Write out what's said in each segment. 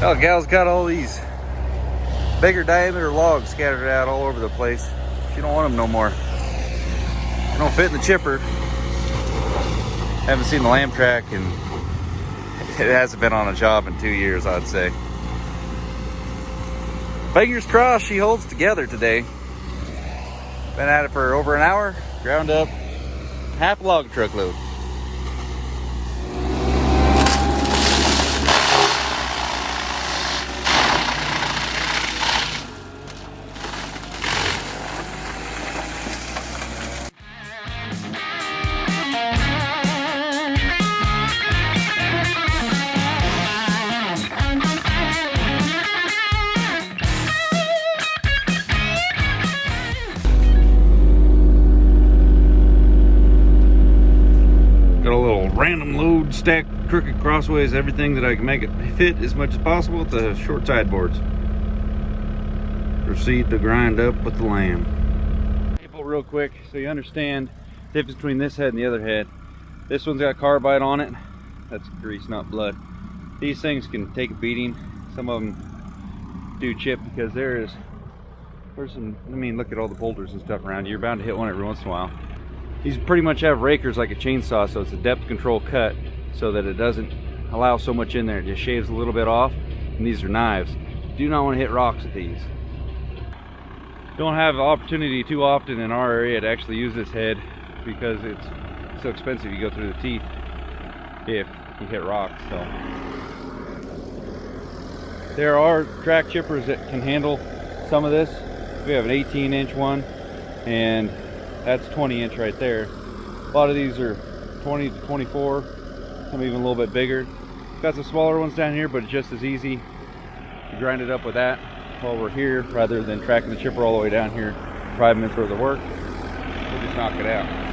Oh, gal's got all these bigger diameter logs scattered out all over the place. She don't want them no more. They don't fit in the chipper. Haven't seen the lamb track, and it hasn't been on a job in 2 years, I'd say. Fingers crossed she holds together today. Been at it for over an hour, ground up half a log truckload. Got a little random load stacked crooked crossways, everything that I can make it fit as much as possible with the short sideboards. Proceed to grind up with the lamb. Real quick so you understand the difference between this head and the other head. This one's got carbide on it. That's grease, not blood. These things can take a beating. Some of them do chip because there's some, I mean, look at all the boulders and stuff around you. You're bound to hit one every once in a while. These pretty much have rakers like a chainsaw, so it's a depth control cut so that it doesn't allow so much in there. It just shaves a little bit off. And these are knives. Do not want to hit rocks with these. Don't have the opportunity too often in our area to actually use this head because it's so expensive. You go through the teeth if you hit rocks. So there are track chippers that can handle some of this. We have an 18-inch one, and that's 20-inch right there. A lot of these are 20 to 24, some even a little bit bigger. Got some smaller ones down here, but it's just as easy to grind it up with that while we're here rather than tracking the chipper all the way down here 5 minutes worth of work. We'll just knock it out.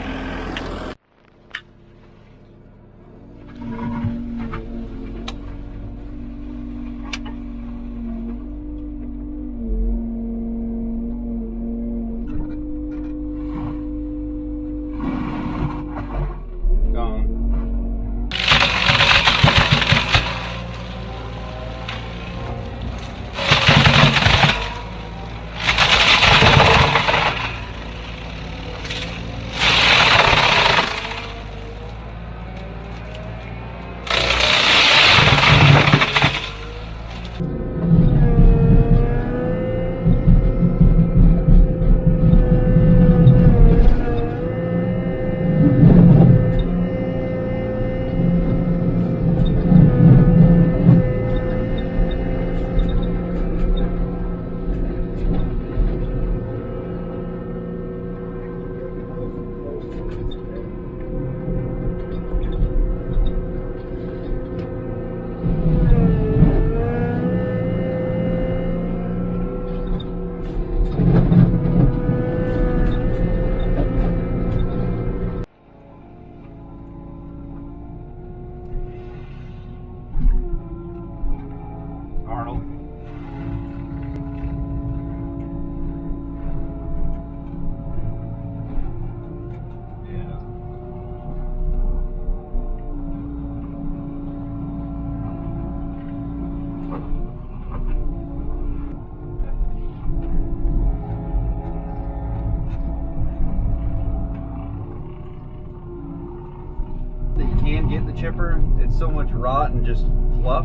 Can get the chipper, it's so much rot and just fluff.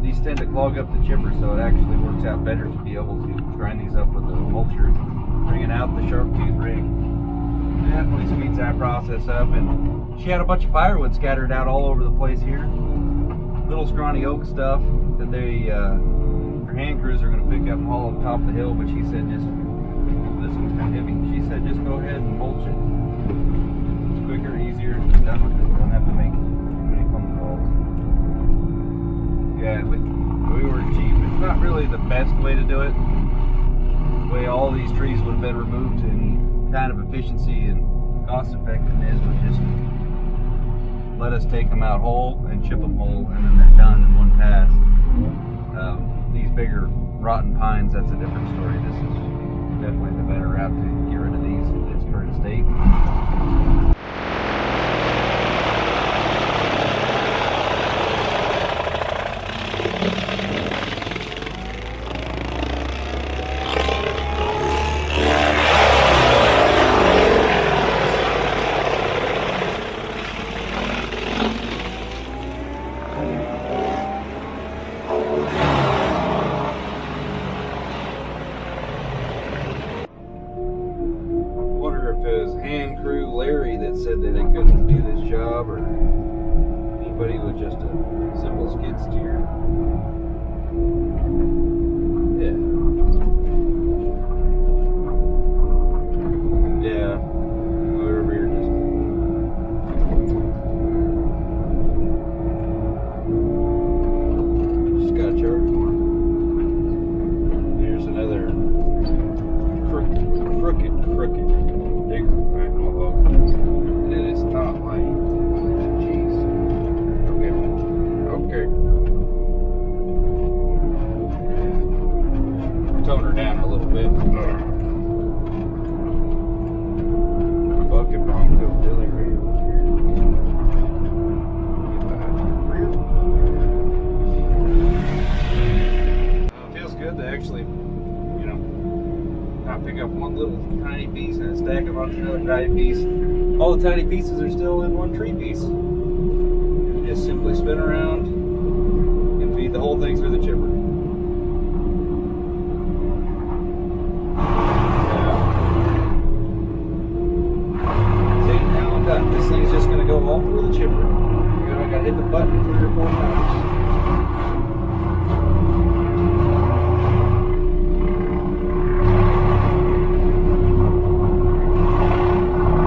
These tend to clog up the chipper, so it actually works out better to be able to grind these up with a mulcher, bringing out the sharp tooth rig. It definitely speeds that process up. And she had a bunch of firewood scattered out all over the place here, little scrawny oak stuff that her hand crews are going to pick up and haul up top of the hill. But she said, just, this one's kind of heavy, she said just go ahead and mulch it. It's quicker, easier, just done with it. Have to make too many phone calls. Yeah, we were cheap. It's not really the best way to do it. The way all these trees would have been removed to any kind of efficiency and cost effectiveness would just let us take them out whole and chip them whole, and then they're done in one pass. These bigger rotten pines, that's a different story. This is definitely the better route to get rid of these in its current state. job or anybody with just a simple skid steer. Yeah. Yeah. Over here just got a charge more. Here's another crooked digger. And it is not like, jeez. Okay. Tone her down a little bit. Bucket Bronco Billy Ray over here. Feels good to actually, you know, not pick up one little tiny piece and stack them onto another tiny piece. All the tiny pieces are still in one tree piece. And just simply spin around and feed the whole thing through the chipper. This thing's just going to go all through the chipper. I got to hit the button 3 or 4 times.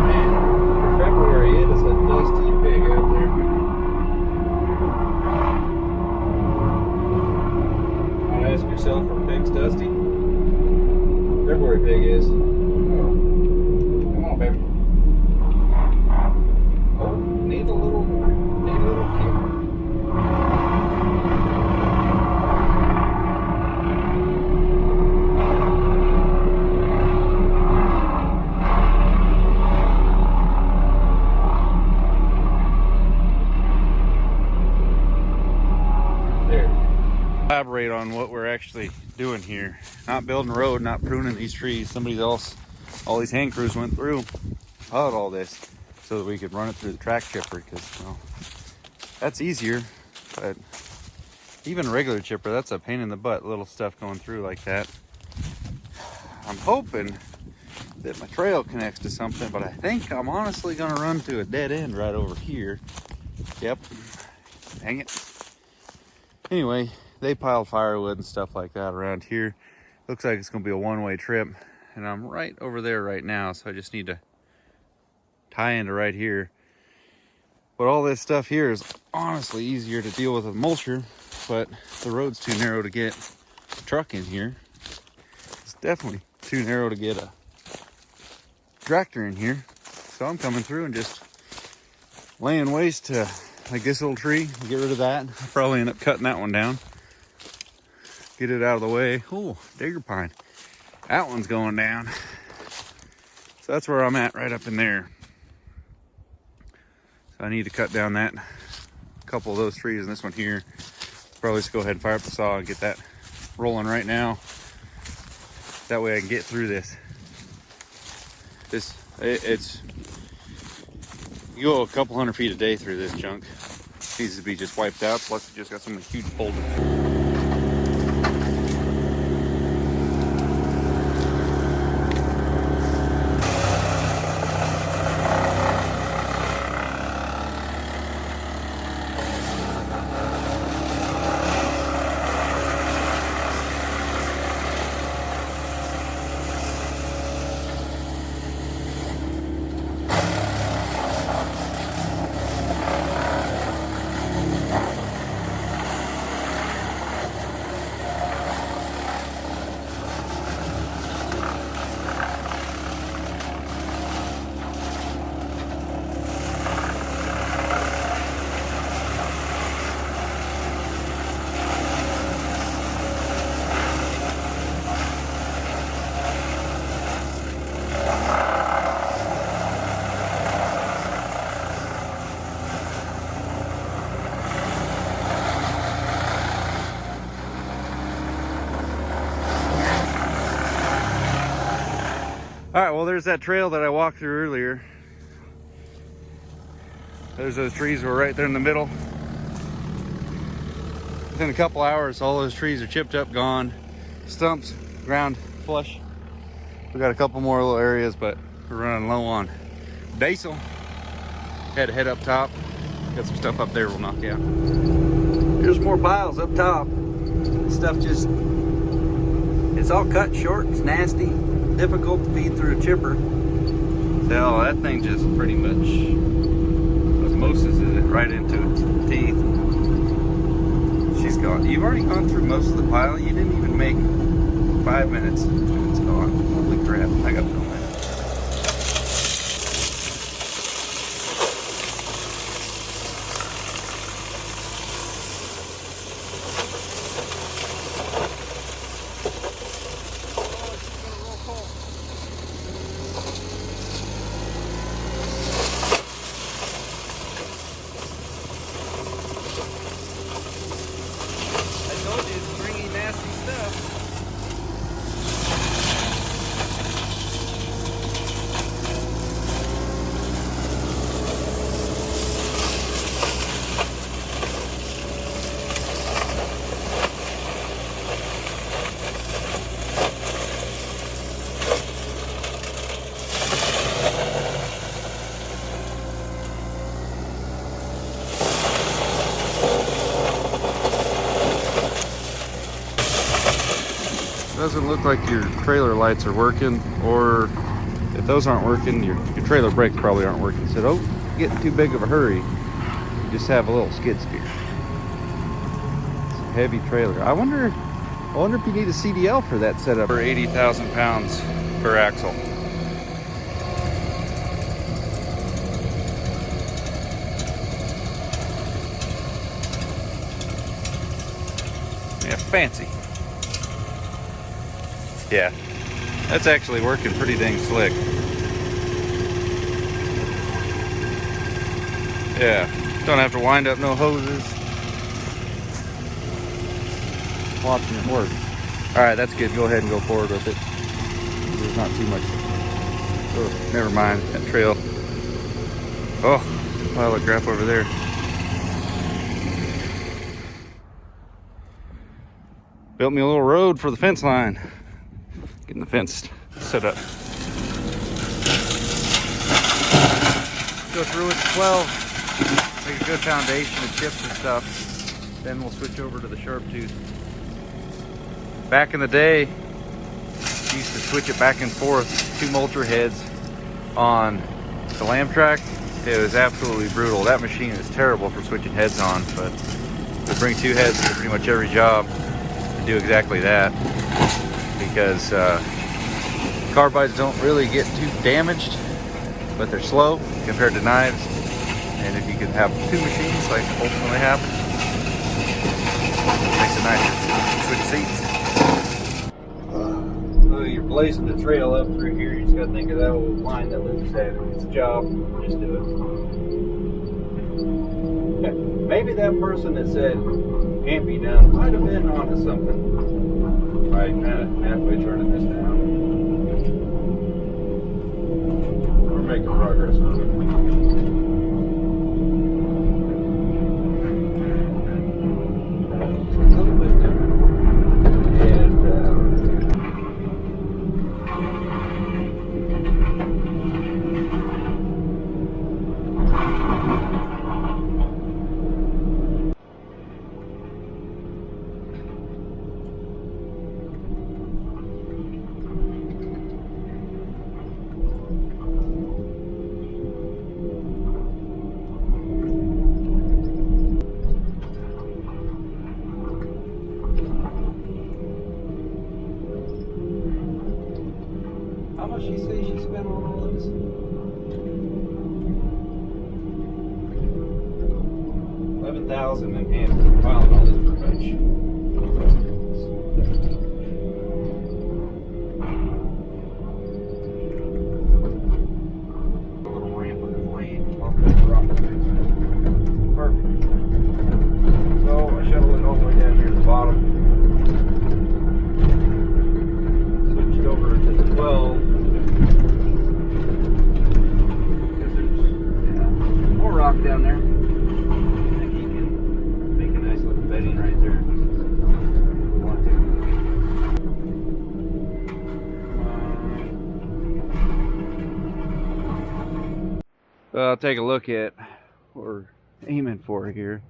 Man, for February, it is a dusty pig out there. Want to ask yourself, are pigs dusty? February pig is. Come on, baby. Need a little kick. There. Elaborate on what we're actually doing here. Not building a road, not pruning these trees. Somebody else, all these hand crews went through, plowed all this, so that we could run it through the track chipper, because, well, that's easier. But even a regular chipper, that's a pain in the butt, little stuff going through like that. I'm hoping that my trail connects to something, but I think I'm honestly gonna run to a dead end right over here. Yep, dang it. Anyway, they piled firewood and stuff like that around here. Looks like it's gonna be a one-way trip, and I'm right over there right now, so I just need to tie into right here. But all this stuff here is honestly easier to deal with a mulcher, but the road's too narrow to get a truck in here. It's definitely too narrow to get a tractor in here. So I'm coming through and just laying waste to like this little tree. Get rid of that. I'll probably end up cutting that one down. Get it out of the way. Oh, digger pine. That one's going down. So that's where I'm at, right up in there. So I need to cut down that couple of those trees and this one here. Probably just go ahead and fire up the saw and get that rolling right now. That way I can get through this. It's you go a couple 100 feet a day through this junk. It needs to be just wiped out. Plus it just got some huge boulders. All right, well, there's that trail that I walked through earlier. There's those trees were right there in the middle. Within a couple hours, all those trees are chipped up, gone. Stumps, ground flush. We got a couple more little areas, but we're running low on diesel. Had to head up top. Got some stuff up there we'll knock out. There's more piles up top. Stuff just, it's all cut short, it's nasty, difficult to feed through a chipper. Hell, that thing just pretty much osmosis it right into its teeth. She's gone. You've already gone through most of the pile. You didn't even make 5 minutes and it's gone. Holy crap, I got filmed that. Doesn't look like your trailer lights are working, or if those aren't working, your trailer brakes probably aren't working. So don't get in too big of a hurry. You just have a little skid steer. It's a heavy trailer. I wonder if you need a CDL for that setup. For 80,000 pounds per axle. Yeah, fancy. Yeah, that's actually working pretty dang slick. Yeah, don't have to wind up no hoses. Watching it work. Alright, that's good. Go ahead and go forward with it. There's not too much. Oh, never mind. That trail. Oh, pile of crap over there. Built me a little road for the fence line. Getting the fence set up. Go through it 12. Make a good foundation of chips and stuff. Then we'll switch over to the sharp tooth. Back in the day, used to switch it back and forth, 2 mulcher heads on the lamb track. It was absolutely brutal. That machine is terrible for switching heads on, but we bring 2 heads to pretty much every job to do exactly that. Because carbides don't really get too damaged, but they're slow compared to knives. And if you can have 2 machines like ultimately happen, it makes it nicer. Switch seats. So you're blazing the trail up through here. You just got to think of that old line that Luke said. It's a job. Just do it. Maybe that person that said can't be done might have been onto something. Right, kind of halfway turning this down. We're making progress. It's a little bit different. And how much she say she spent on all this? $11,000 in hand for piling all this rubbish. A little ramp with the blade, off that rock. Perfect. So I shuttle it all the way down here to the bottom. Switched over to the 12. Because there's more rock down there. I think you can make an I'll take a look at what we're aiming for here.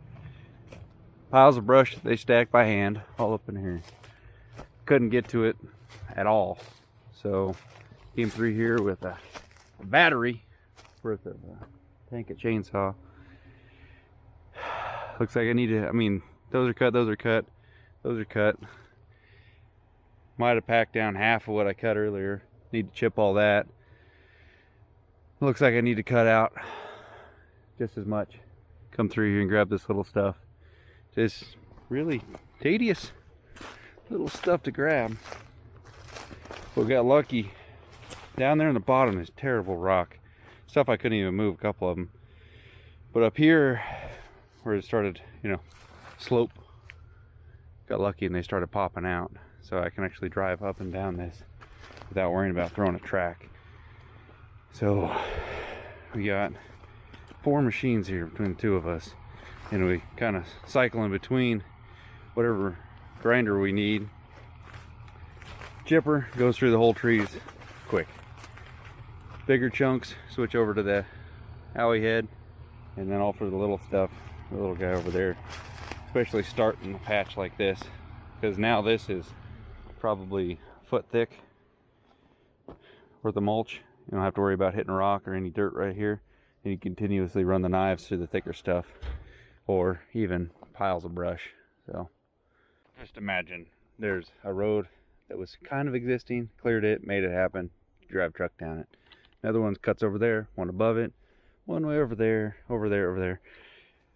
Piles of brush, they stack by hand all up in here. Couldn't get to it at all, so came through here with a battery worth of a tank of chainsaw. Looks like I need to, I mean, those are cut, those are cut, those are cut. Might have packed down half of what I cut earlier. Need to chip all that. Looks like I need to cut out just as much. Come through here and grab this little stuff. Just really tedious little stuff to grab. We got lucky. Down there in the bottom is terrible rock. Stuff I couldn't even move, a couple of them. But up here, where it started, you know, slope, got lucky and they started popping out. So I can actually drive up and down this without worrying about throwing a track. So we got 4 machines here between the two of us, and we kind of cycle in between whatever grinder we need. Chipper goes through the whole trees quick. Bigger chunks switch over to the alley head, and then all for the little stuff, the little guy over there, especially starting a patch like this, because now this is probably a foot thick worth of mulch. You don't have to worry about hitting a rock or any dirt right here, and you continuously run the knives through the thicker stuff, or even piles of brush. So just imagine there's a road that was kind of existing, cleared it, made it happen, drive truck down it. Another one cuts over there, one above it, one way over there, over there, over there.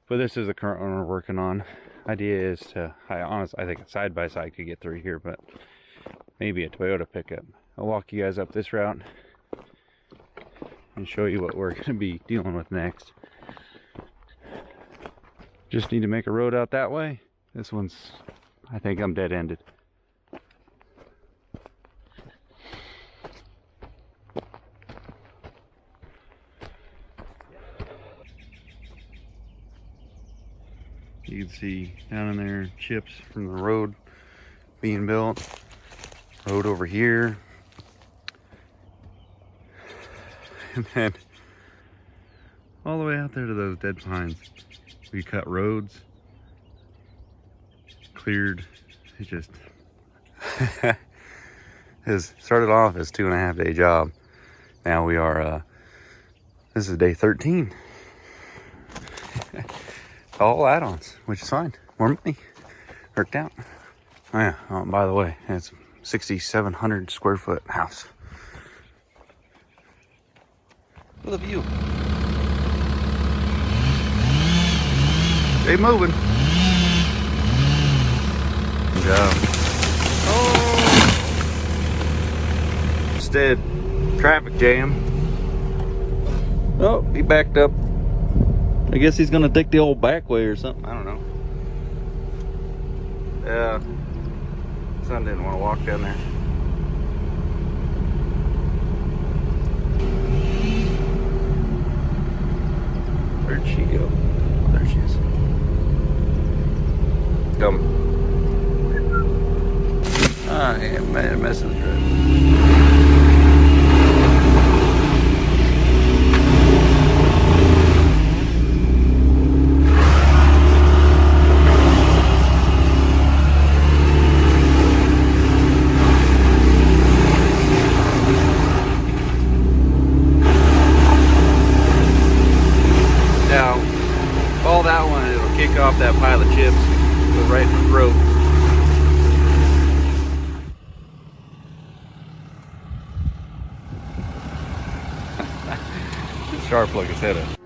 But this is the current one we're working on. Idea is to, I think a side by side could get through here, but maybe a Toyota pickup. I'll walk you guys up this route and show you what we're going to be dealing with next. Just need to make a road out that way. This one's, I think I'm dead-ended. You can see down in there chips from the road being built. Road over here. And then all the way out there to those dead pines. We cut roads, cleared. It just has started off as 2.5 day job. Now we are, this is day 13. All add-ons, which is fine. More money. Worked out. Oh yeah, oh, by the way, it's 6,700 square foot house. With a view. Stay moving. Good job. Oh! Instead, traffic jam. Oh, he backed up. I guess he's gonna take the old back way or something. I don't know. Yeah. Son didn't want to walk down there. Where'd she go? Oh, there she is. Come. Ah, yeah, man, messing with her. Off that pile of chips, go right in the throat. Sharp like his head up.